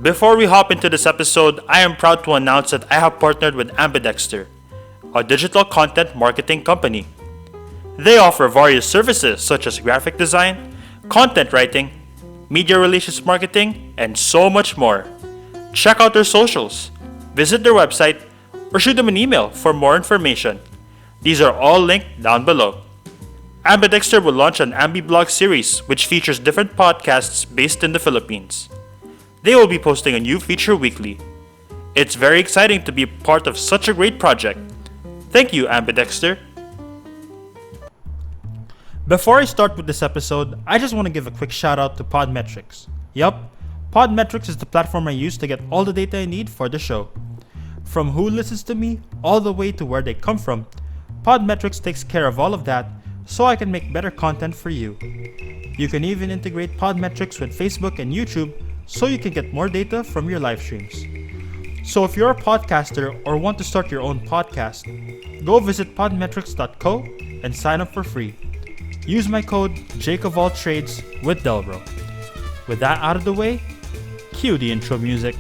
Before we hop into this episode, I am proud to announce that I have partnered with Ambidexter, a digital content marketing company. They offer various services such as graphic design, content writing, media relations marketing, and so much more. Check out their socials, visit their website, or shoot them an email for more information. These are all linked down below. Ambidexter will launch an Ambiblog series which features different podcasts based in the Philippines. They will be posting a new feature weekly. It's very exciting to be part of such a great project. Thank you, Ambidexter. Before I start with this episode, I just want to give a quick shout out to Podmetrics. Yup, Podmetrics is the platform I use to get all the data I need for the show. From who listens to me, all the way to where they come from, Podmetrics takes care of all of that so I can make better content for you. You can even integrate Podmetrics with Facebook and YouTube so you can get more data from your live streams. So if you're a podcaster or want to start your own podcast, go visit podmetrics.co and sign up for free. Use my code JakeOfAllTradesWithDelRo. With that out of the way, cue the intro music.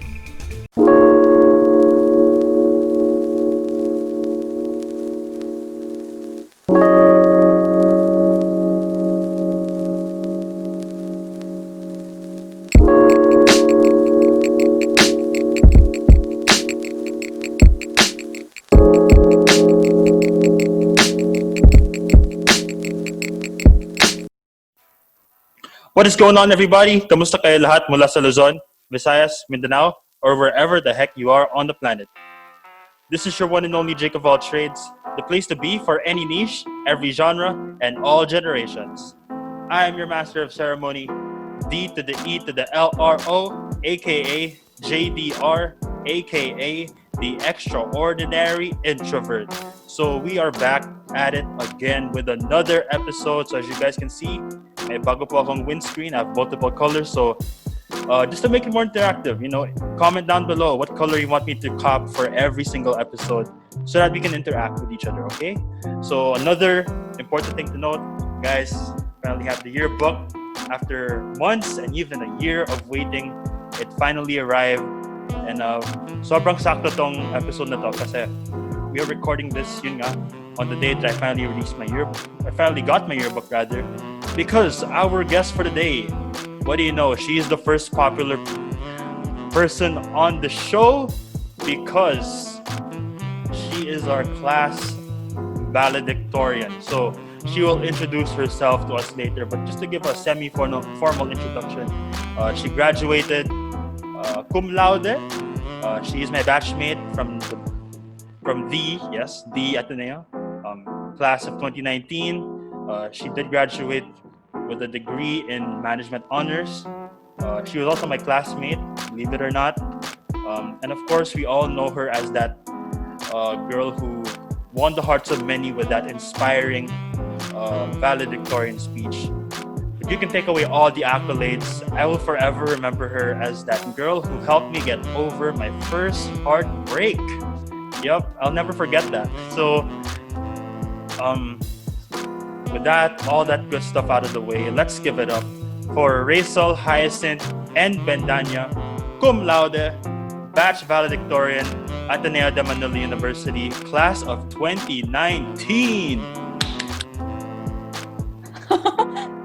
What is going on, everybody? Kamusta kayo lahat mula sa Luzon, Visayas, Mindanao, or wherever the heck you are on the planet? This is your one and only Jake of All Trades, the place to be for any niche, every genre, and all generations. I am your master of ceremony, D to the E to the LRO, aka JDR, aka the Extraordinary Introvert. So we are back at it again with another episode. So as you guys can see, may bago po akong windscreen. I have multiple colors. So just to make it more interactive, comment down below what color you want me to cop for every single episode so that we can interact with each other, okay? So another important thing to note, guys, finally have the yearbook. After months and even a year of waiting, it finally arrived. And sobrang sakto tong episode na to kasi we are recording this, on the day that I finally released my yearbook. I finally got my yearbook, rather. Because our guest for the day, what do you know? She is the first popular person on the show because she is our class valedictorian. So she will introduce herself to us later. But just to give a semi-formal introduction, she graduated cum laude. She is my batchmate from the Ateneo, class of 2019. She did graduate with a degree in management honors. She was also my classmate, believe it or not. And of course, we all know her as that girl who won the hearts of many with that inspiring valedictorian speech. But you can take away all the accolades. I will forever remember her as that girl who helped me get over my first heartbreak. Yup, I'll never forget that. So, with that, all that good stuff out of the way, let's give it up for Rachel Hyacinth and Bendaña, cum laude, batch valedictorian, Ateneo de Manila University, class of 2019.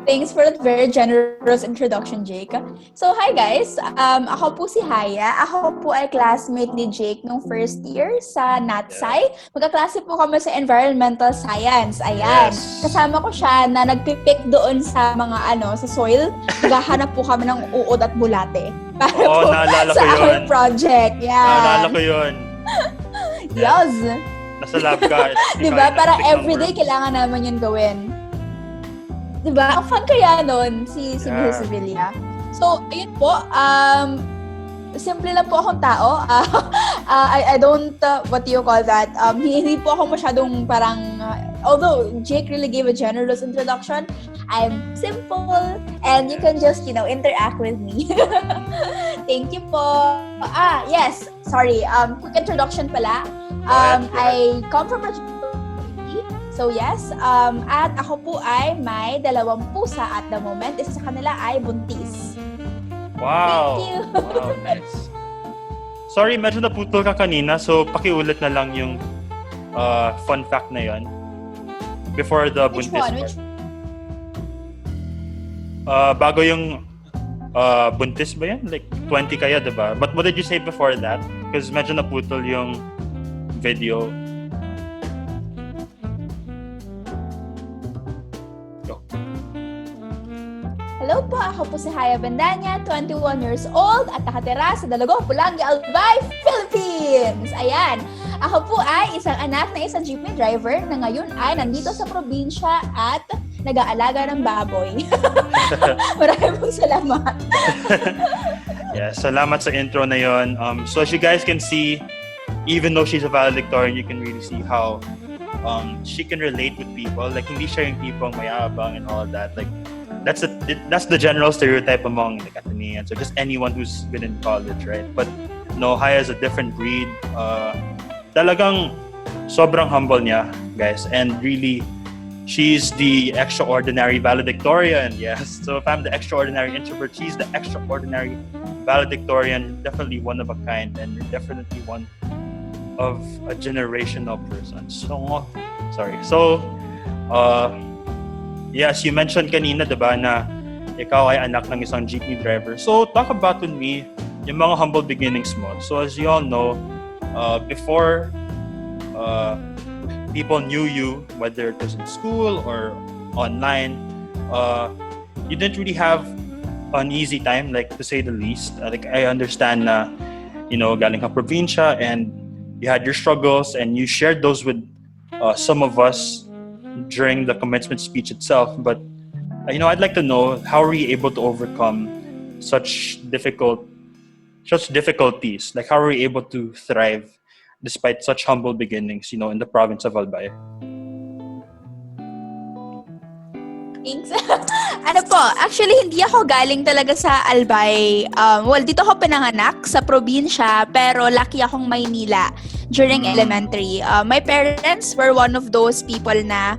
Thanks for that very generous introduction, Jake. So, hi guys. Ako po si Hya. Ako po ay classmate ni Jake nung first year sa NatSci. Magkaklase po kami sa Environmental Science. Ayan. Yes. Kasama ko siya na nagpipik doon sa mga sa soil. Naghahanap po kami ng uod at bulate. Para po sa our project. Yan. Naalala ko yun. Yes. Nasa lab ka. Diba? Para everyday kailangan naman yun gawin. Diba? Ang fun kaya nun, si Miss Sevilla. So, ayun po, simple lang po akong tao. I don't, what do you call that? Hindi po ako masyadong parang, although Jake really gave a generous introduction, I'm simple and you can just, interact with me. Thank you po. Yes, sorry. Quick introduction pala. I come from a So yes, at ako po ay may 2 pusa at the moment. Isa sa kanila ay buntis. Wow. Thank you. Wow, nice. Sorry, medyo naputol ka kanina, so pakiulit na lang yung fun fact na yon before the Which buntis one? part. Bago yung buntis ba yan? Like 20 kayo, diba? But what did you say before that? Because medyo naputol yung video. Go. Hello po, ako po si Hya Bendaña, 21 years old at nakatira sa Dalagong Pulangi, Albay, Philippines! Ayan, ako po ay isang anak na isang jeepney driver na ngayon ay nandito sa probinsya at nag-aalaga ng baboy. Maraming pong salamat. Yeah, salamat sa intro na yon. So as you guys can see, even though she's a valedictorian, you can really see how she can relate with people. Like, hindi siya yung tipong mayabang and all of that. Like, that's the general stereotype among like Athenians or just anyone who's been in college, right? But no, Hya is a different breed. Talagang sobrang humble niya, guys, and really she's the extraordinary valedictorian. Yes. So if I'm the extraordinary introvert, she's the extraordinary valedictorian. Definitely one of a kind, and you're definitely one of a generational person. So sorry. So yes, you mentioned kanina, diba, na ikaw ay anak ng isang jeepney driver. So, talk about with me yung mga humble beginnings mo. So, as you all know, before people knew you, whether it was in school or online, you didn't really have an easy time, like, to say the least. Like, I understand na, you know, galing ka probinsya and you had your struggles and you shared those with some of us during the commencement speech itself, but you know, I'd like to know, how were you able to overcome such difficulties? Like, how were you able to thrive despite such humble beginnings, you know, in the province of Albay? Thanks. Ano po, actually hindi ako galing talaga sa Albay. Well, dito ako pinanganak sa probinsya, pero lucky akong Maynila during elementary. My parents were one of those people na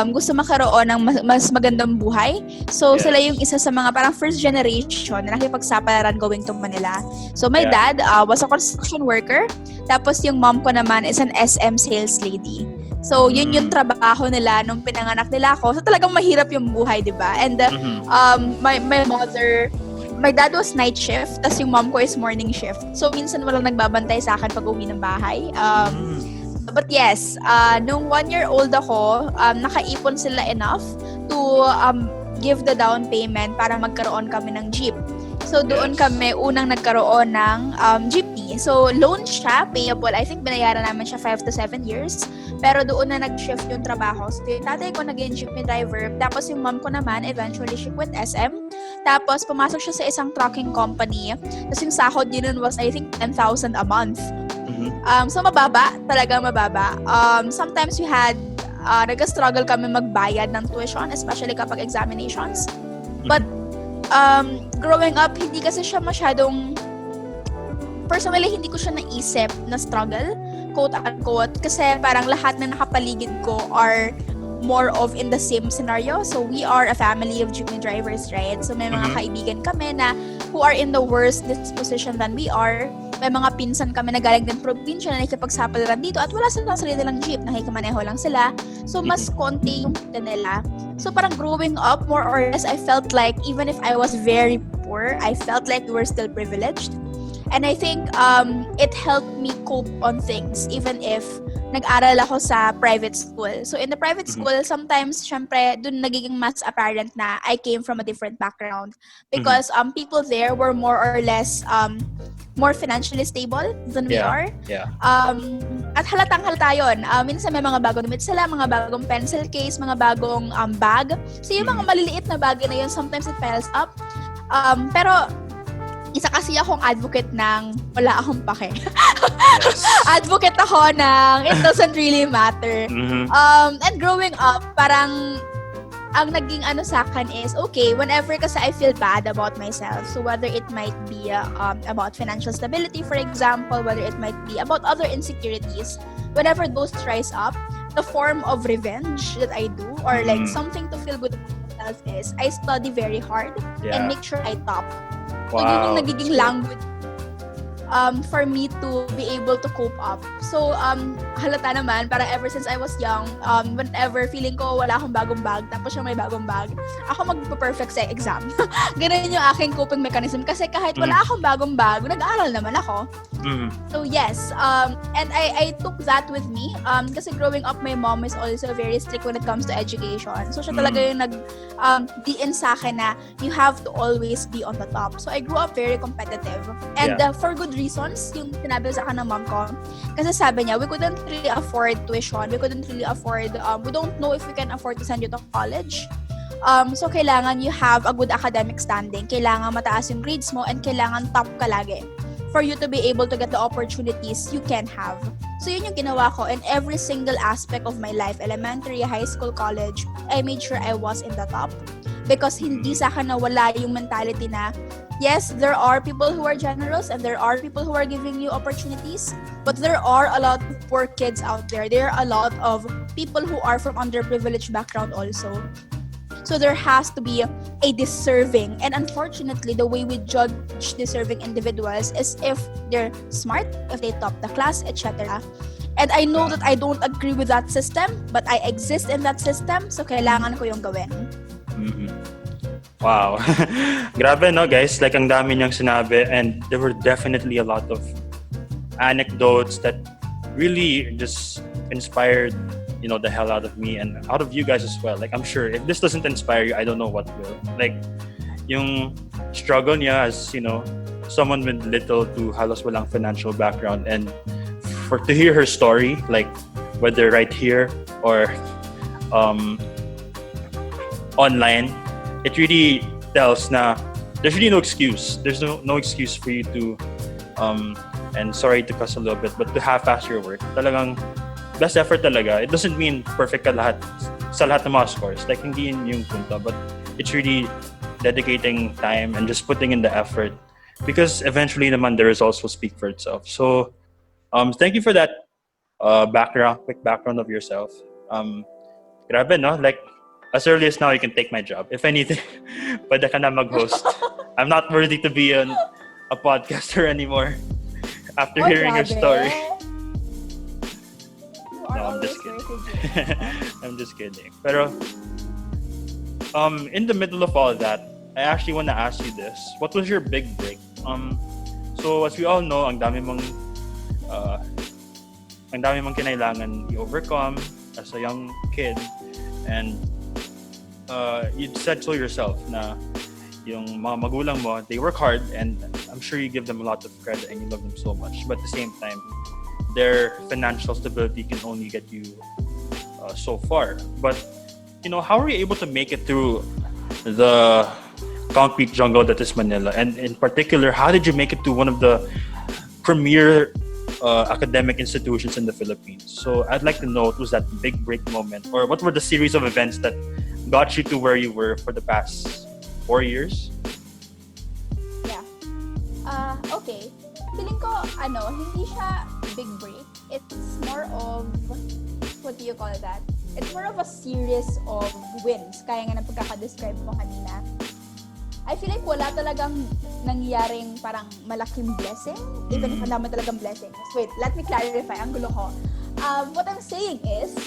gusto makaroon ng mas magandang buhay. So, Yes. sila yung isa sa mga parang first generation na nakipagsapalaran going to Manila. So, my dad was a construction worker. Tapos, yung mom ko naman is an SM sales lady. So, yun yung trabaho nila nung pinanganak nila ako. So, talagang mahirap yung buhay, di ba? And my dad was night shift, tas yung mom ko is morning shift. So, minsan walang nagbabantay sa akin pag uwi ng bahay. But yes, nung 1-year-old ako, nakaipon sila enough to give the down payment para magkaroon kami ng jeep. So, doon kami unang nagkaroon ng jeepney. So, loan siya, payable. I think binayaran namin siya 5 to 7 years. Pero doon na nag-shift yung trabaho. So, yung tatay ko naging jeepney driver. Tapos yung mom ko naman, eventually she quit SM. Tapos, pumasok siya sa isang trucking company. Tapos yung sahod yun was, I think, 10,000 a month. So, mababa. Talaga mababa. Sometimes we had, nag-struggle kami magbayad ng tuition, especially kapag examinations. But, growing up, hindi kasi siya masyadong, personally, hindi ko siya naisip na struggle, quote-unquote, kasi parang lahat na nakapaligid ko are more of in the same scenario. So, we are a family of jeepney drivers, right? So, may mga kaibigan kami na who are in the worst disposition than we are. May mga pinsan kami na galing din probinsya na nakikipagsapalaran dito at wala silang sarili nilang jeep, nakikimaneho lang sila. So, mas konti yung kita nila. So, parang growing up, more or less, I felt like even if I was very poor, I felt like we were still privileged. And I think it helped me cope on things even if nag-aral ako sa private school. So in the private school, sometimes, syempre, dun nagiging mas apparent na I came from a different background because people there were more or less more financially stable than we are. Yeah. At halatang-halata yun. Minsan may mga bagong damit sila, mga bagong pencil case, mga bagong bag. So yung mga maliliit na bagay na yun, sometimes it piles up. Pero isa kasi akong advocate ng wala akong pake. Yes. Advocate ako ng it doesn't really matter. And growing up, parang ang naging ano sa akin is, okay, whenever kasi I feel bad about myself, so whether it might be about financial stability, for example, whether it might be about other insecurities, whenever those rise up, the form of revenge that I do, or like something to feel good about myself is, I study very hard and make sure I top. So, yun yung Wow. nagiging language for me to be able to cope up. So, halata naman, parang ever since I was young, whenever feeling ko wala akong bagong bag, tapos siya may bagong bag, ako magpa-perfect sa exam. Ganun yung aking coping mechanism. Kasi kahit wala akong bagong bag, nag-aaral naman ako. So, yes. And I took that with me. Kasi growing up, my mom is also very strict when it comes to education. So, siya talaga yung diin sa akin na you have to always be on the top. So, I grew up very competitive. And for good reasons, yung sinabi sa akin ng mom ko. Kasi sabi niya, we couldn't really afford tuition. We couldn't really afford, we don't know if we can afford to send you to college. So, kailangan you have a good academic standing. Kailangan mataas yung grades mo and kailangan top ka lagi for you to be able to get the opportunities you can have. So, yun yung ginawa ko in every single aspect of my life. Elementary, high school, college. I made sure I was in the top. Because hindi sa akin nawala yung mentality na, yes, there are people who are generous and there are people who are giving you opportunities, but there are a lot of poor kids out there. There are a lot of people who are from underprivileged background also. So there has to be a deserving, and unfortunately, the way we judge deserving individuals is if they're smart, if they top the class, etc. And I know that I don't agree with that system, but I exist in that system, so kailangan ko yung gawin. Wow. Grabe, no, guys? Like, ang dami niyang sinabi, and there were definitely a lot of anecdotes that really just inspired, the hell out of me and out of you guys as well. Like, I'm sure if this doesn't inspire you, I don't know what will. Like, yung struggle niya as, someone with little to halos walang financial background, and to hear her story, like, whether right here or online, it really tells na there's really no excuse. There's no excuse for you to, and sorry to cuss a little bit, but to half-ass your work. Talagang best effort talaga. It doesn't mean perfect ka sa lahat ng mga scores. Like, hindi yun yung punta, but it's really dedicating time and just putting in the effort, because eventually naman the results will speak for itself. So, thank you for that quick background of yourself. Grabe, no? Like, as early as now, you can take my job. If anything, pwede ka na mag-host. I'm not worthy to be a podcaster anymore after hearing your story. No, I'm just kidding. I'm just kidding. Pero, in the middle of all that, I actually want to ask you this. What was your big break? So, as we all know, ang dami mong kinailangan i-overcome as a young kid. And you said so yourself na yung mga magulang mo, they work hard, and I'm sure you give them a lot of credit and you love them so much. But at the same time, their financial stability can only get you so far. But, how were you able to make it through the concrete jungle that is Manila? And in particular, how did you make it to one of the premier academic institutions in the Philippines? So I'd like to know, what was that big break moment, or what were the series of events that got you to where you were for the past 4 years? Yeah. Okay. Feeling ko, hindi siya big break. It's more of, what do you call that? It's more of a series of wins. Kaya nga na pagkaka-describe ko kanina. I feel like wala talagang nangyaring parang malaking blessing, even if ang dami talagang blessings. Wait, let me clarify. Ang gulo ko. What I'm saying is,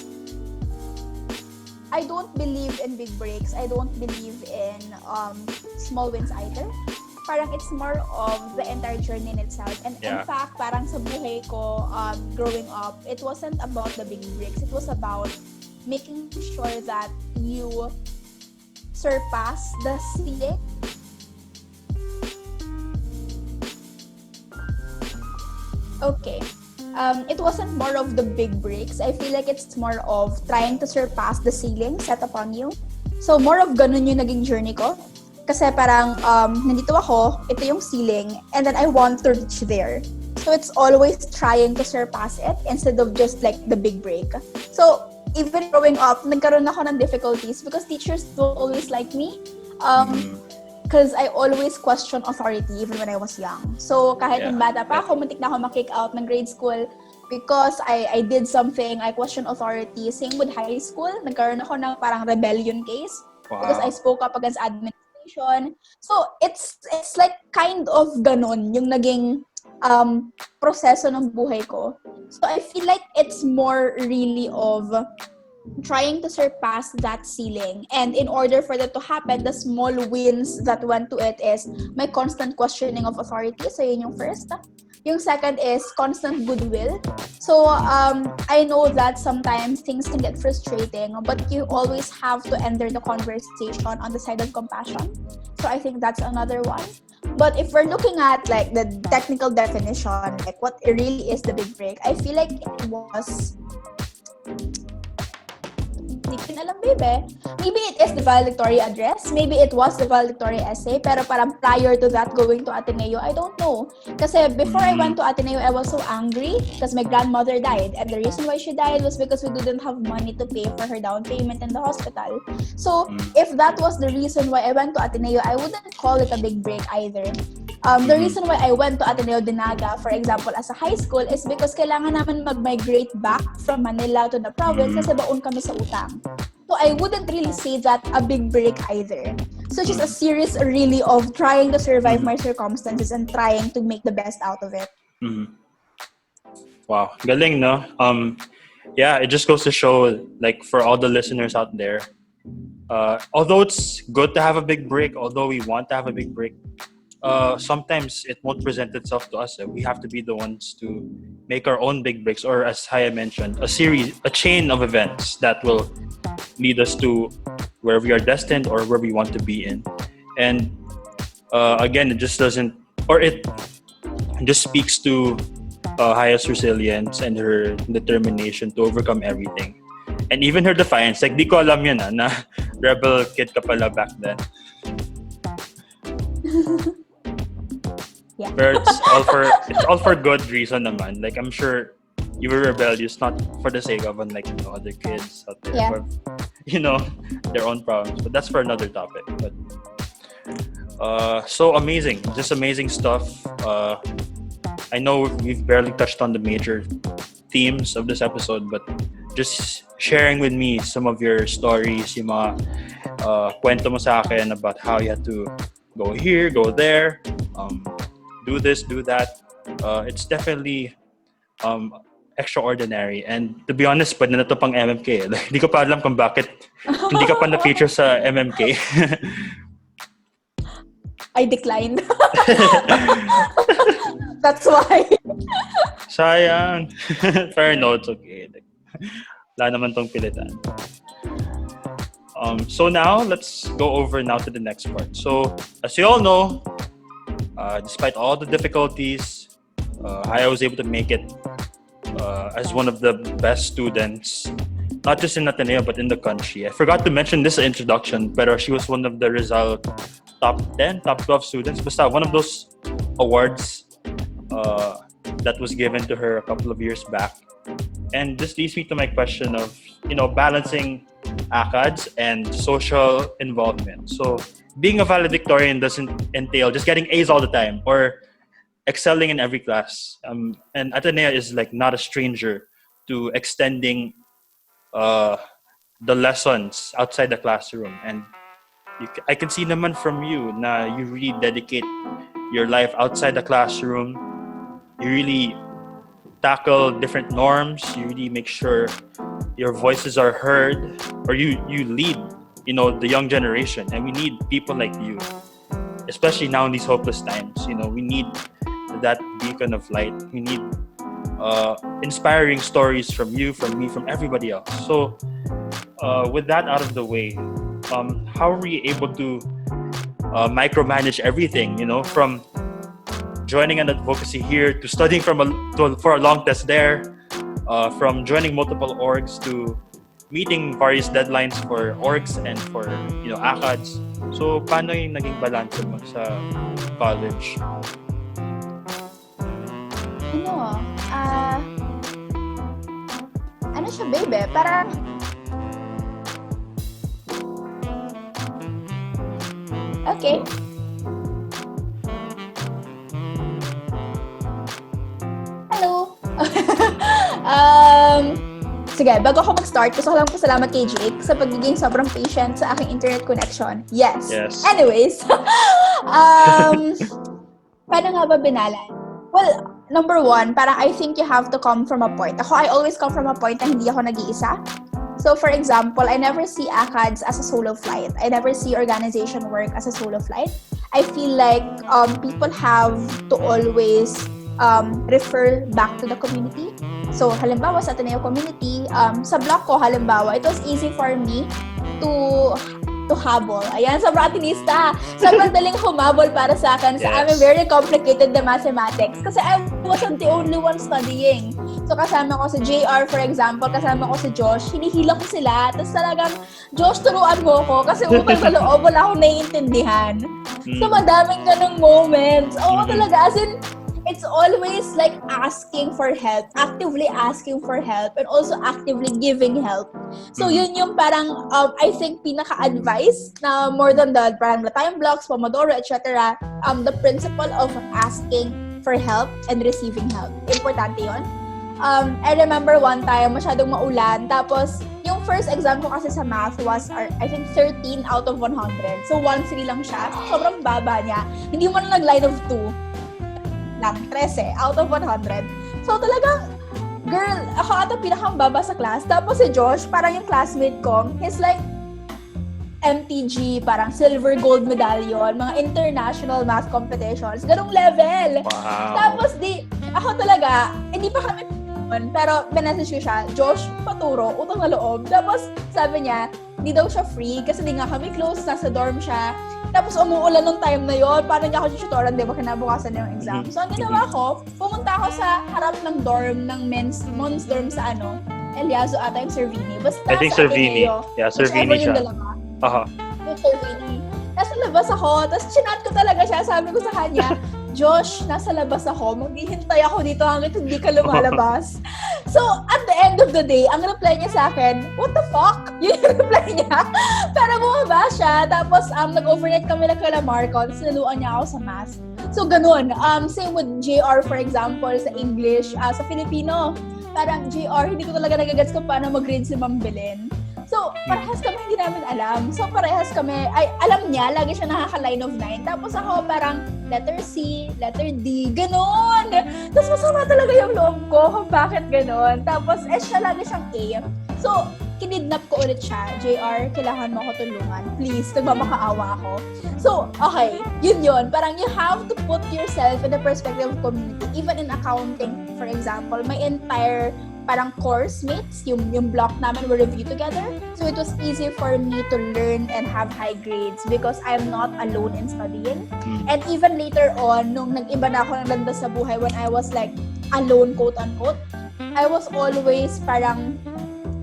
I don't believe in big breaks. I don't believe in small wins either. Parang it's more of the entire journey in itself. And in fact, parang sa buhay ko, growing up, it wasn't about the big breaks. It was about making sure that you surpass the ceiling. Okay. It wasn't more of the big breaks. I feel like it's more of trying to surpass the ceiling set upon you. So, more of ganun yung naging journey ko. Kasi parang, nandito ako, ito yung ceiling, and then I want to reach there. So, it's always trying to surpass it instead of just like the big break. So, even growing up, nagkaroon ako ng difficulties because teachers don't always like me. Because I always question authority even when I was young. So, kahit nung bata pa ako, muntik na ako ma-kick out ng grade school because I did something, I question authority. Same with high school, nagkaroon ako ng parang rebellion case because I spoke up against administration. conversation. So, it's like kind of ganon yung naging proseso ng buhay ko. So, I feel like it's more really of trying to surpass that ceiling. And in order for that to happen, the small wins that went to it is my constant questioning of authority. So, yun yung first. Yung second is constant goodwill. So, I know that sometimes things can get frustrating, but you always have to enter the conversation on the side of compassion. So, I think that's another one. But if we're looking at like the technical definition, like what really is the big break, I feel like it was... Hindi ko alam, babe. Maybe it is the valedictorian address. Maybe it was the valedictorian essay. Pero parang prior to that, going to Ateneo, I don't know. Kasi before I went to Ateneo, I was so angry because my grandmother died. And the reason why she died was because we didn't have money to pay for her down payment in the hospital. So, if that was the reason why I went to Ateneo, I wouldn't call it a big break either. The reason why I went to Ateneo Dinaga, for example, as a high school, is because kailangan naman mag-migrate back from Manila to the province kasi baon kami sa utang. So I wouldn't really say that a big break either. So just a series really of trying to survive my circumstances and trying to make the best out of it. Wow, galing, no? Yeah, it just goes to show, like, for all the listeners out there, although it's good to have a big break, although we want to have a big break, sometimes it won't present itself to us. We have to be the ones to make our own big breaks, or as Hya mentioned, a chain of events that will lead us to where we are destined or where we want to be in. And again, it just speaks to Hya's resilience and her determination to overcome everything. And even her defiance. Like, di ko alam yun na rebel kid ka pala back then. Yeah. But it's all for good reason naman. Like, I'm sure you were rebellious not for the sake of unlike other kids out there, for their own problems. But that's for another topic. But so amazing, just amazing stuff. I know we've barely touched on the major themes of this episode, but just sharing with me some of your stories, yung mga kwento mo sa akin about how you had to go here, go there, do this, do that. It's definitely extraordinary. And to be honest, pwede na to pang MMK. Like, hindi ko pa alam kung bakit hindi ka pa na-feature sa MMK. I declined. That's why. Sayang. Fair notes, okay. Wala naman tong pilitan. So now, let's go over now to the next part. So, as you all know, despite all the difficulties, Hya was able to make it as one of the best students, not just in Ateneo, but in the country. I forgot to mention this introduction, but she was one of the Rizal top 10, top 12 students. Basta one of those awards that was given to her a couple of years back. And this leads me to my question of, balancing ACADS and social involvement. So being a valedictorian doesn't entail just getting A's all the time or excelling in every class. And Ateneo is like not a stranger to extending the lessons outside the classroom. And I can see naman from you na you really dedicate your life outside the classroom. You really tackle different norms. You really make sure your voices are heard, or you lead, the young generation. And we need people like you, especially now in these hopeless times. We need that beacon of light. We need inspiring stories from you, from me, from everybody else. So with that out of the way, how are we able to micromanage everything, from joining an advocacy here to studying for a long test there, from joining multiple orgs to meeting various deadlines for orgs and for ACADS. So paano yung naging balance mo sa college? Ano siya, babe? Parang okay. Hello. sige, bago ako mag-start, gusto ko lang pasalamat kay Jake sa pagiging sobrang patient sa aking internet connection. Yes. Anyways, paano nga ba binalan? Well, number one, parang I think you have to come from a point. I always come from a point na hindi ako nag-iisa. So, for example, I never see ACADS as a solo flight. I never see organization work as a solo flight. I feel like people have to always refer back to the community. So, halimbawa sa Ateneo community, sa block ko, halimbawa, it was easy for me to habol. Ayan, sobrang atinista. Sobrang daling humabol para sa akin sa aming very complicated na mathematics. Kasi I wasn't the only one studying. So, kasama ko si JR, for example, kasama ko si Josh. Hinihila ko sila. Tapos talagang, Josh, turuan mo ko. Kasi utang sa loob, wala akong naiintindihan. So, madaming ganung moments. Oo, talaga. As in, it's always like asking for help, actively asking for help, and also actively giving help. So, yun yung parang, I think, pinaka-advice na more than the parang the time blocks, Pomodoro, etc. The principle of asking for help and receiving help. Importante yun. I remember one time, masyadong maulan, tapos, yung first exam ko kasi sa math was, I think, 13 out of 100. So, 1-3 lang siya. Sobrang baba niya. Hindi mo na nag-line of 2. Lang, 13 out of 100. So, talagang, girl, ako ata pinakambaba sa class. Tapos si Josh, parang yung classmate ko, he's like, MTG, parang silver gold medallion, mga international math competitions, ganung level. Wow. Tapos ako talaga, hindi pa kami pero message ko siya, Josh, paturo, utang na loob. Tapos sabi niya, hindi daw siya free kasi di nga kami close, nasa dorm siya. Tapos umuulan nung time na yon, parang niya ako tutoran, di ba, kinabukasan na yung exam. So, ang ginawa ko, pumunta ako sa harap ng dorm, ng men's dorm sa Eliazo ata yung Servini. Basta I think sa Servini. Ateneo, Yeah, Servini siya. Yung dalawa. Yung Servini. Nasa labas ako, tapos chinat ko talaga siya, sabi ko sa kanya, Josh, nasa labas ako, maghihintay ako dito hanggang hindi ka lumalabas. So, at the end of the day, ang reply niya sa akin, what the fuck? Yun yung reply niya. Pero bumaba siya, tapos nag-overnight kami na kala Marco, tapos sinaluan niya ako sa math. So, ganun. Same with JR, for example, sa English, sa Filipino. Parang JR, hindi ko talaga nagagets kung paano mag-grade si Ma'am Belen. So, parehas kami hindi namin alam. So, parehas kami, alam niya, lagi siya nakaka-line of 9. Tapos ako parang letter C, letter D, ganon. Tapos masama talaga yung loob ko kung bakit ganon. Tapos, siya lagi siyang A. So, kinidnap ko ulit siya. JR, kailangan mo ako tulungan. Please, nagmamakaawa ako. So, okay, yun. Parang you have to put yourself in the perspective of community. Even in accounting, for example, my entire parang course mates, yung block namin were review together. So it was easy for me to learn and have high grades because I'm not alone in studying. And even later on, nung nag-iba na ako ng landas sa buhay when I was like alone, quote-unquote, I was always parang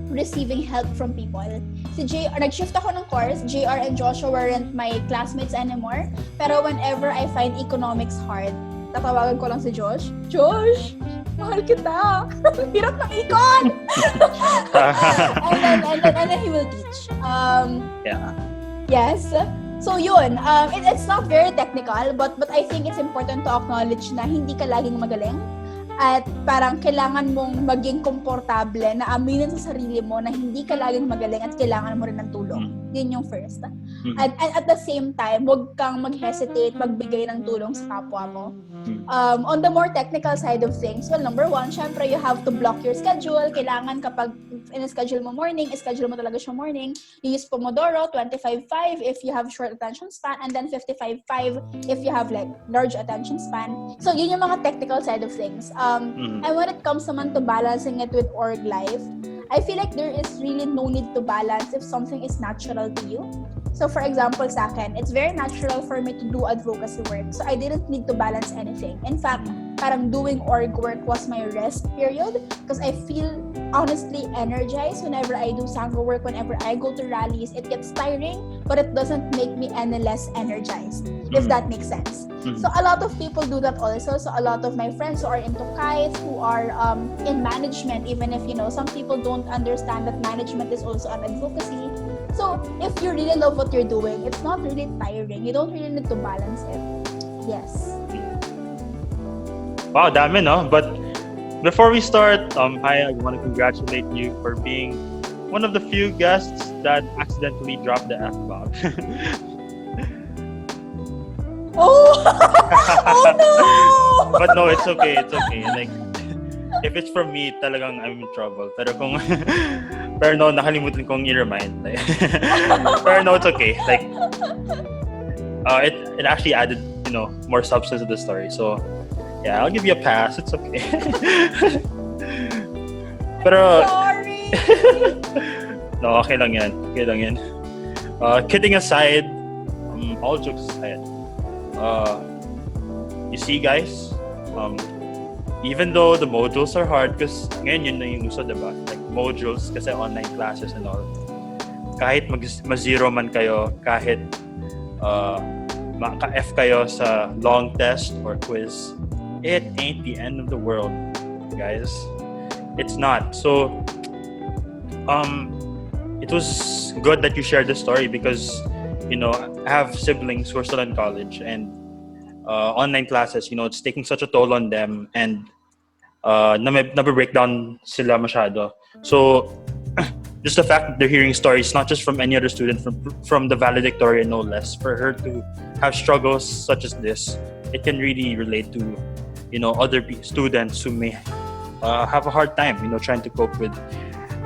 receiving help from people. Si JR, nag-shift ako ng course, JR and Joshua weren't my classmates anymore. Pero whenever I find economics hard, tatawagan ko lang si Josh, Josh, mahal kita. Hirap ng econ. and then he will teach. Yes. So yun, it's not very technical, but I think it's important to acknowledge na hindi ka laging magaling. At parang kailangan mong maging komportable na aminin sa sarili mo na hindi ka laging magaling at kailangan mo rin ng tulong. Yun yung first. And at the same time, huwag kang mag-hesitate, magbigay ng tulong sa kapwa mo. On the more technical side of things, well, number one, syempre, you have to block your schedule. Kailangan kapag in-schedule mo morning, schedule mo talaga siya morning. You use Pomodoro, 25-5 if you have short attention span, and then 55-5 if you have like large attention span. So, yun yung mga technical side of things. And when it comes naman to balancing it with org life, I feel like there is really no need to balance if something is natural to you. So for example, sa akin, it's very natural for me to do advocacy work. So I didn't need to balance anything. In fact, parang doing org work was my rest period because I feel honestly energized whenever I do Sangha work, whenever I go to rallies. It gets tiring, but it doesn't make me any less energized, if that makes sense. So a lot of people do that also. So a lot of my friends who are into kites, who are in management, even if, some people don't understand that management is also an advocacy. So if you really love what you're doing, it's not really tiring. You don't really need to balance it. Yes. Wow, dami, no? But Before we start, Hya, I want to congratulate you for being one of the few guests that accidentally dropped the F-bomb. Oh! Oh no! But no, it's okay. It's okay. Like, if it's from me, talagang I'm in trouble. Pero pero no, nakalimutan kong i-remind. Like, pero no, it's okay. Like, it actually added, more substance to the story. So, yeah, I'll give you a pass. It's okay. Pero, Sorry! no, okay lang yan. Okay lang yan. Kidding aside, all jokes aside, you see, guys, even though the modules are hard, because ngayon yun na yung uso, diba? Like, modules, kasi online classes and all. Kahit ma-zero man kayo, kahit maka-F kayo sa long test or quiz, it ain't the end of the world, guys. It's not. So, it was good that you shared the story because, I have siblings who are still in college and online classes, it's taking such a toll on them and nabe-break down sila masyado. So, just the fact that they're hearing stories, not just from any other student, from the valedictorian, no less, for her to have struggles such as this, it can really relate to, other students who may have a hard time, trying to cope with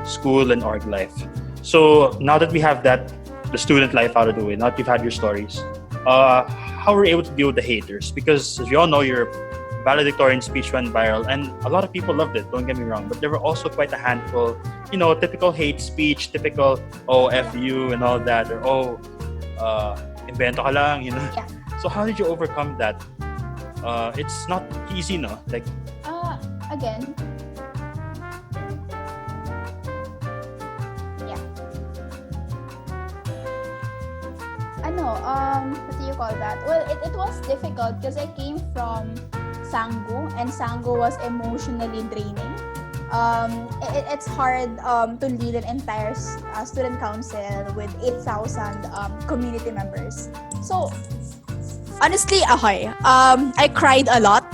school and org life. So now that we have that, the student life out of the way, now that you've had your stories, how were you able to deal with the haters? Because as you all know, your valedictorian speech went viral and a lot of people loved it, don't get me wrong, but there were also quite a handful, typical hate speech, typical, oh, F you and all that, or oh, invento ka lang, Yeah. So how did you overcome that? It's not easy, no? Like, again, yeah. What do you call that? Well, it was difficult because I came from Sanggu, and Sanggu was emotionally draining. It's hard to lead an entire student council with 8,000 community members. So, honestly, I cried a lot.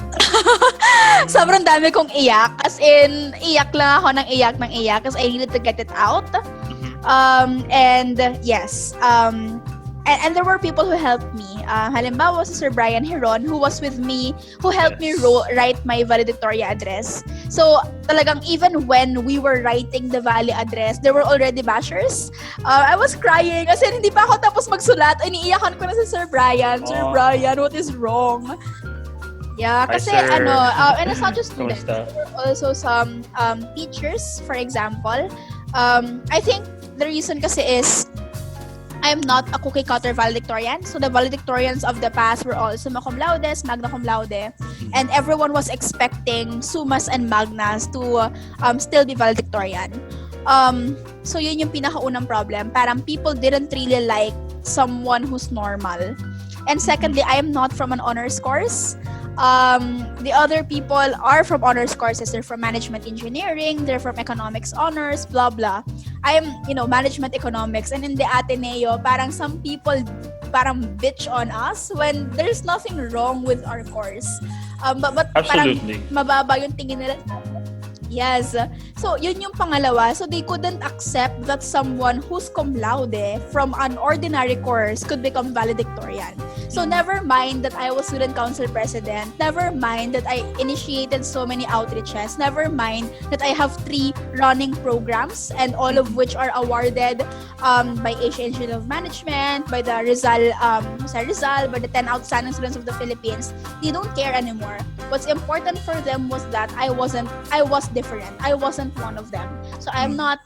Sobrang dami kong iyak. As in, iyak lang ako ng iyak because I needed to get it out. And yes, and there were people who helped me. Halimbawa si Sir Brian Heron, who was with me, who helped me write my valedictorian address. So talagang even when we were writing the Valley address, there were already bashers. I was crying kasi hindi pa ako tapos magsulat. Iniiyakan ko na si Sir Brian. Sir Brian, what is wrong? Yeah, kasi Hi, and it's not just students. There were also some teachers, for example. I think the reason kasi is I'm not a cookie cutter valedictorian. So the valedictorians of the past were all summa cum laude, magna cum laude, and everyone was expecting summas and magnas to still be valedictorian. So yun yung pinakaunang problem. Parang people didn't really like someone who's normal. And secondly, I am not from an honors course. The other people are from honors courses. They're from management engineering, they're from economics honors, blah blah. I am, management economics, and in the Ateneo, parang some people parang bitch on us when there's nothing wrong with our course. But absolutely, parang mababa yung tingin nila. Yes. So, yun yung pangalawa. So, they couldn't accept that someone who's cum laude from an ordinary course could become valedictorian. So, never mind that I was student council president. Never mind that I initiated so many outreaches. Never mind that I have 3 running programs and all of which are awarded by Asia Institute of Management, by the Rizal, by the 10 outstanding students of the Philippines. They don't care anymore. What's important for them was that I was different. I wasn't one of them. So I'm not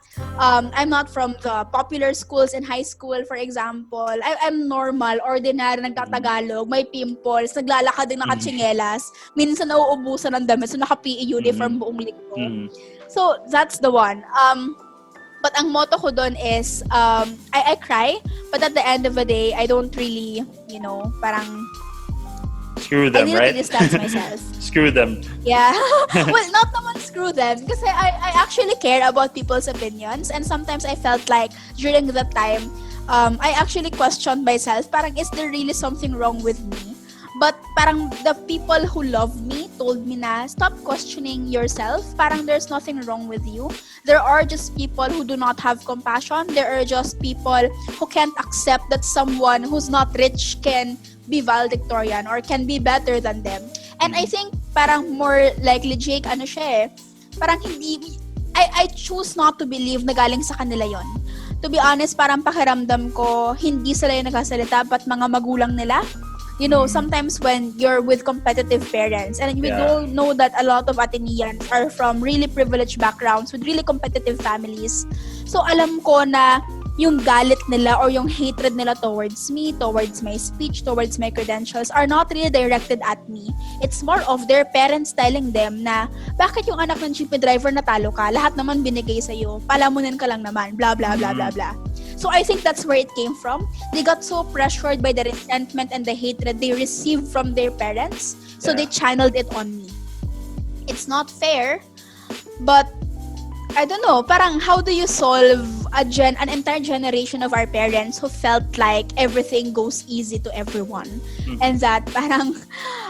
from the popular schools in high school, for example. I'm normal, ordinary, nagtatagalog, may pimples, naglalakad din nakatsingyelas, minsan nauubusan ng damit, so naka-PE uniform buong linggo. So that's the one. But ang motto ko doon is, I cry, but at the end of the day, I don't really, parang screw them, right? I need to distance myself. Screw them. Yeah. Well, not naman screw them. Kasi I actually care about people's opinions. And sometimes I felt like during that time, I actually questioned myself. Parang, is there really something wrong with me? But parang the people who love me told me na, stop questioning yourself. Parang there's nothing wrong with you. There are just people who do not have compassion. There are just people who can't accept that someone who's not rich can be valedictorian or can be better than them. And I think parang more likely, Jake, ano siya parang hindi, I choose not to believe na galing sa kanila yon. To be honest, parang pakiramdam ko, hindi sila yung nagsasalita, but mga magulang nila. You know, sometimes when you're with competitive parents, and we all know that a lot of Ateneans are from really privileged backgrounds with really competitive families. So alam ko na yung galit nila or yung hatred nila towards me, towards my speech, towards my credentials are not really directed at me. It's more of their parents telling them na, bakit yung anak ng jeepney driver natalo ka? Lahat naman binigay sa'yo. Palamunin ka lang naman. Blah, blah, blah, blah, blah. So I think that's where it came from. They got so pressured by the resentment and the hatred they received from their parents. So they channeled it on me. It's not fair, but I don't know, parang how do you solve an entire generation of our parents who felt like everything goes easy to everyone and that parang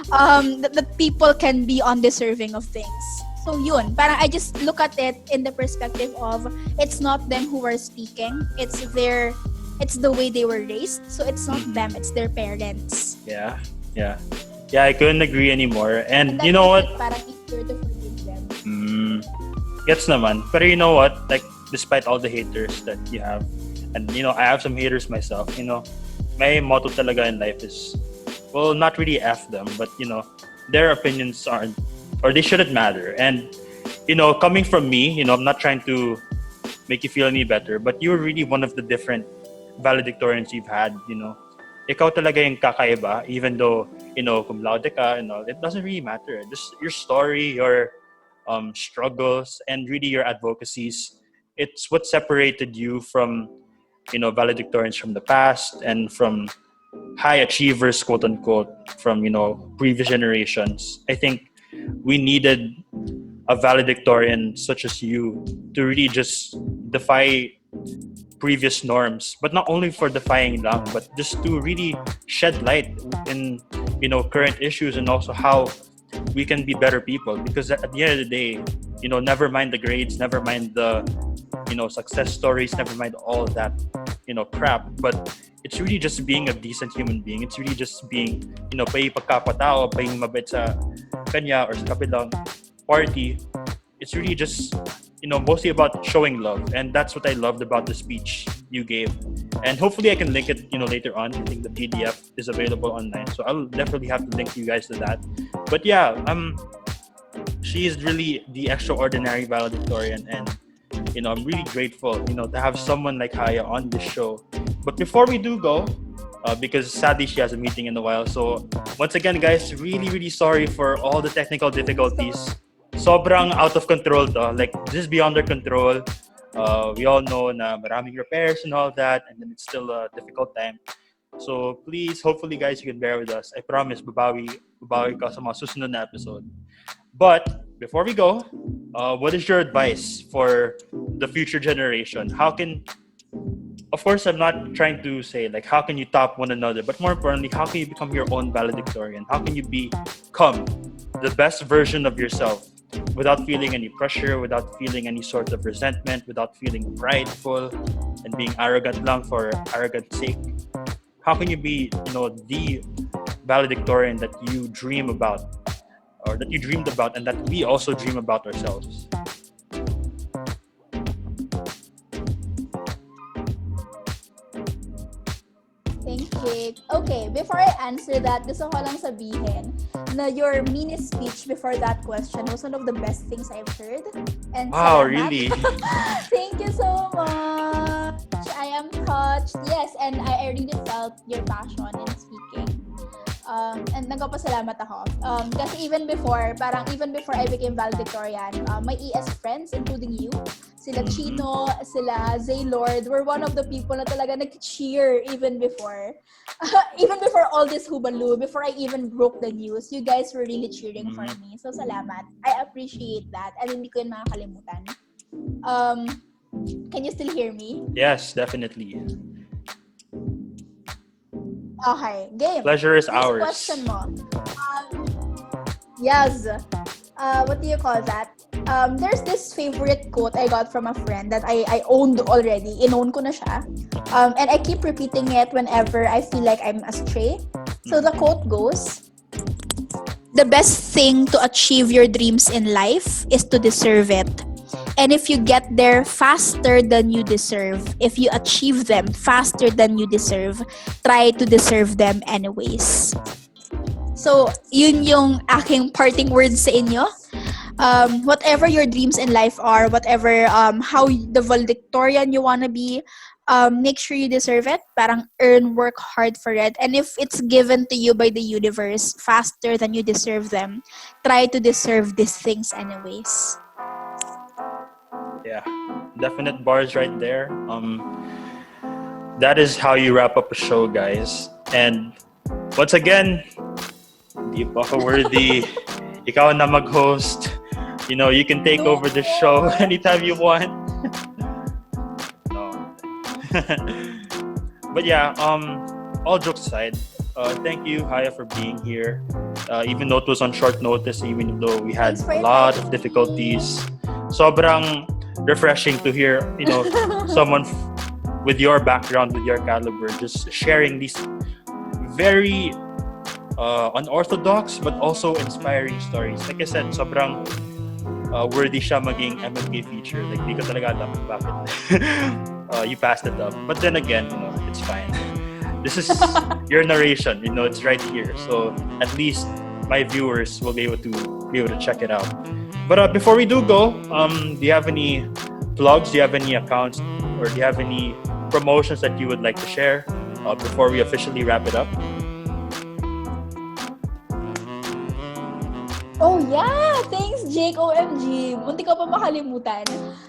that people can be undeserving of things. So yun, parang I just look at it in the perspective of it's not them who are speaking, it's the way they were raised. So it's not them, it's their parents. Yeah, I couldn't agree anymore. And you know what? Parang easier to forgive them. Gets naman. Pero you know what? Like, despite all the haters that you have, and you know, I have some haters myself, you know, my motto talaga in life is, well, not really F them, but you know, their opinions aren't, or they shouldn't matter. And, you know, coming from me, you know, I'm not trying to make you feel any better, but you're really one of the different valedictorians you've had, you know. Ikaw talaga yung kakaiba, even though, you know, cum laude ka and all, it doesn't really matter. Just your story, your struggles, and really your advocacies, it's what separated you from, you know, valedictorians from the past and from high achievers, quote unquote, from, you know, previous generations. I think we needed a valedictorian such as you to really just defy previous norms, but not only for defying them, but just to really shed light in, you know, current issues and also how we can be better people. Because at the end of the day, you know, never mind the grades, never mind the, you know, success stories, never mind all that, you know, crap, but it's really just being a decent human being. It's really just being, you know, pay pagkapatao, paying mabait sa kanya or sa kapilang party. It's really just, you know, mostly about showing love. And that's what I loved about the speech you gave. And hopefully I can link it, you know, later on. I think the PDF is available online. So I'll definitely have to link you guys to that. But yeah, she is really the extraordinary valedictorian. And, you know, I'm really grateful, you know, to have someone like Hya on this show. But before we do go, because sadly she has a meeting in a while. So once again, guys, really, really sorry for all the technical difficulties. Sobrang out of control to. Like, this is beyond our control. We all know na maraming repairs and all that, and then it's still a difficult time. So please, hopefully guys, you can bear with us. I promise, babawi ka sa mga susunod na episode. But before we go, what is your advice for the future generation? Of course, I'm not trying to say like how can you top one another, but more importantly, how can you become your own valedictorian? How can you become the best version of yourself without feeling any pressure, without feeling any sort of resentment, without feeling prideful and being arrogant lang for arrogant's sake? How can you be, you know, the valedictorian that you dream about, or that you dreamed about, and that we also dream about ourselves? Thank you. Okay, before I answer that, gusto ko lang sabihin na your mini speech before that question was one of the best things I've heard. And wow, salamat. really? Thank you so much. I am touched. Yes, and I really felt your passion in speaking. And nagpapasalamat ako. Kasi even before I became valedictorian, my ES friends, including you, sila Chino, sila Zaylord, were one of the people na talaga nag-cheer even before all this hubalu, before I even broke the news. You guys were really cheering for me. So salamat. I appreciate that. And hindi ko yun makakalimutan. Can you still hear me? Yes, definitely. Okay, game. Pleasure is Here's ours. the question mo. Yes. What do you call that? There's this favorite quote I got from a friend that I owned already. Inown ko na siya. And I keep repeating it whenever I feel like I'm astray. So the quote goes, "The best thing to achieve your dreams in life is to deserve it. And if you get there faster than you deserve, if you achieve them faster than you deserve, try to deserve them anyways." So, yun yung aking parting words sa inyo. Whatever your dreams in life are, whatever how the valedictorian you wanna be, make sure you deserve it. Parang work hard for it. And if it's given to you by the universe faster than you deserve them, try to deserve these things anyways. Yeah, definite bars right there. That is how you wrap up a show, guys. And once again, di pa ako worthy. Ikaw na mag-host. You know, you can take over the show anytime you want. No. But yeah, all jokes aside, thank you, Hya, for being here. Even though it was on short notice, even though we had a lot of difficulties, sobrang refreshing to hear, you know, someone with your background, with your caliber, just sharing these very unorthodox but also inspiring stories. Like I said, sobrang worthy siya maging MMK feature. Like, di ko talaga alam bakit you passed it up. But then again, you know, it's fine. This is your narration, you know, it's right here. So at least my viewers will be able to check it out. But before we do go, do you have any plugs? Do you have any accounts? Or do you have any promotions that you would like to share before we officially wrap it up? Oh yeah! Thanks, Jake. OMG. Munti ko pa makalimutan.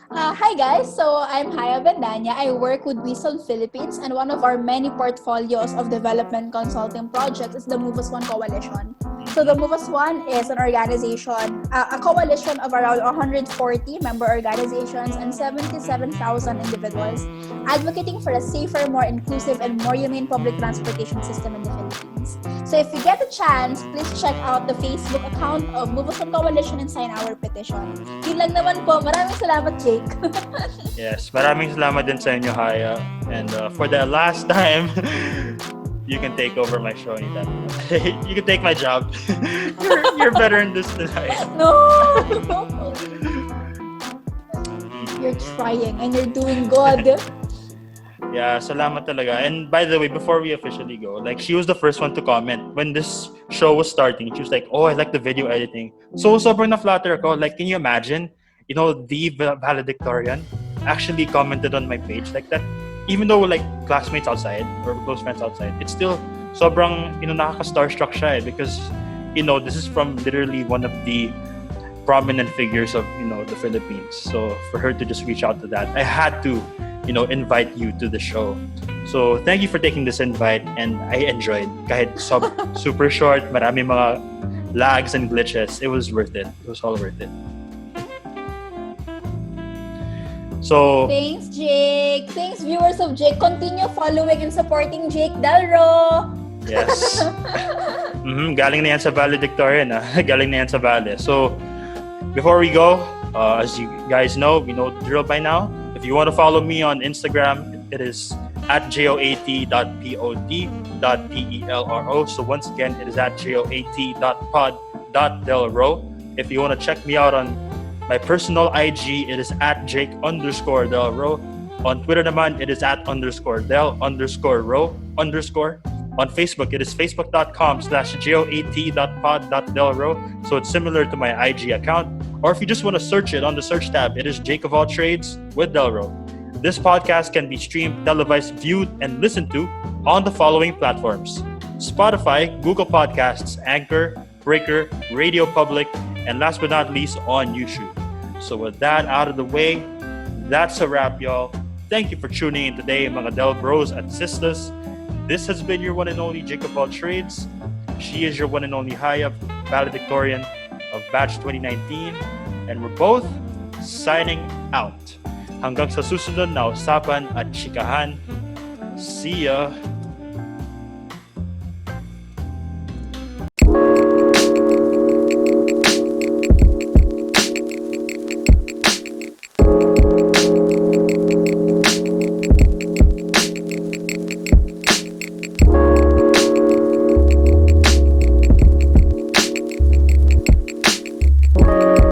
Hi guys, so I'm Hya Bendaña. I work with Wisdom Philippines, and one of our many portfolios of development consulting projects is the Move As One Coalition. So the Move As One is an organization, a coalition of around 140 member organizations and 77,000 individuals advocating for a safer, more inclusive, and more humane public transportation system in the Philippines. So if you get a chance, please check out the Facebook account of Move Us One Coalition and sign our petition. Yun lang naman po. Maraming salamat, Jake. Yes, maraming salamat din sa inyo, Hya. And for the last time, you can take over my show anytime. You can take my job. You're better in this than I am. No! You're trying and you're doing good. Yeah, salamat talaga. And by the way, before we officially go, like, she was the first one to comment when this show was starting. She was like, "Oh, I like the video editing." So sobrang na-flatter ako. Like, can you imagine? You know, the valedictorian actually commented on my page like that. Even though like classmates outside or close friends outside, it's still sobrang, you know, nakaka-starstruck siya because, you know, this is from literally one of the prominent figures of, you know, the Philippines. So for her to just reach out to that, I had to, you know, invite you to the show. So thank you for taking this invite, and I enjoyed. Kahit super short, marami mga lags and glitches, it was worth it. It was all worth it. So Thanks, Jake. Thanks, viewers of Jake. Continue following and supporting JakeOfAllTradesWithDelRo. yes. Galing na yan sa valedictorian. Galing na yan sa vale. So before we go, as you guys know, we know the drill by now. If you want to follow me on Instagram, it is at JOAT.pod.delro. So once again, it is at JOAT.pod.delro. If you want to check me out on my personal IG, it is at Jake_Delro. On Twitter naman, it is at _Del_Ro_. On Facebook, it is facebook.com/JOAT.pod.delro. So it's similar to my IG account. Or if you just want to search it on the search tab, it is JakeOfAllTradesWithDelRo. This podcast can be streamed, televised, viewed, and listened to on the following platforms: Spotify, Google Podcasts, Anchor, Breaker, Radio Public, and last but not least, on YouTube. So with that out of the way, that's a wrap, y'all. Thank you for tuning in today, mga Del Bros and Sisters. This has been your one and only Jake of All Trades. She is your one and only Hya, valedictorian of Batch 2019. And we're both signing out. Hanggang sa susunod na usapan at chikahan. See ya! Bye!